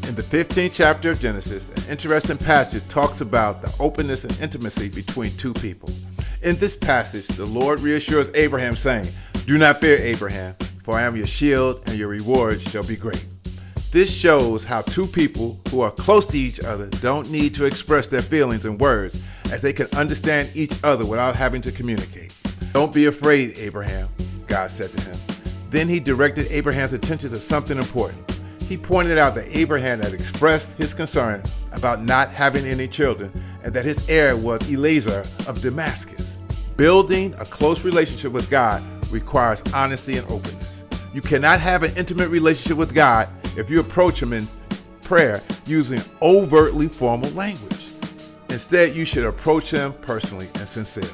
In the 15th chapter of Genesis, an interesting passage talks about the openness and intimacy between two people. In this passage, the Lord reassures Abraham, saying, "Do not fear, Abraham, for I am your shield, and your reward shall be great." This shows how two people who are close to each other don't need to express their feelings in words, as they can understand each other without having to communicate. "Don't be afraid, Abraham," God said to him. Then he directed Abraham's attention to something important. He pointed out that Abraham had expressed his concern about not having any children, and that his heir was Eliezer of Damascus. Building a close relationship with God requires honesty and openness. You cannot have an intimate relationship with God if you approach him in prayer using overtly formal language. Instead, you should approach him personally and sincerely.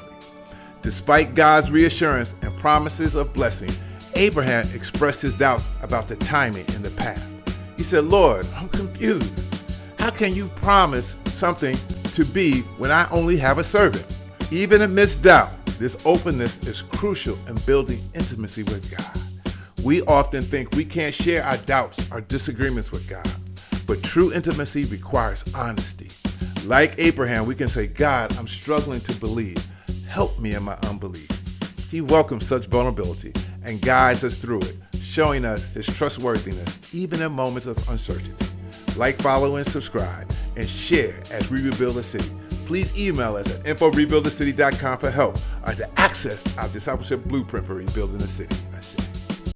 Despite God's reassurance and promises of blessing, Abraham expressed his doubts about the timing and the path. He said, "Lord, I'm confused. How can you promise something to be when I only have a servant?" Even amidst doubt, this openness is crucial in building intimacy with God. We often think we can't share our doubts or disagreements with God, but true intimacy requires honesty. Like Abraham, we can say, "God, I'm struggling to believe. Help me in my unbelief." He welcomes such vulnerability and guides us through it, showing us his trustworthiness even in moments of uncertainty. Like, follow, and subscribe, and share as we rebuild the city. Please email us at info@rebuildthecity.com for help or to access our discipleship blueprint for rebuilding the city.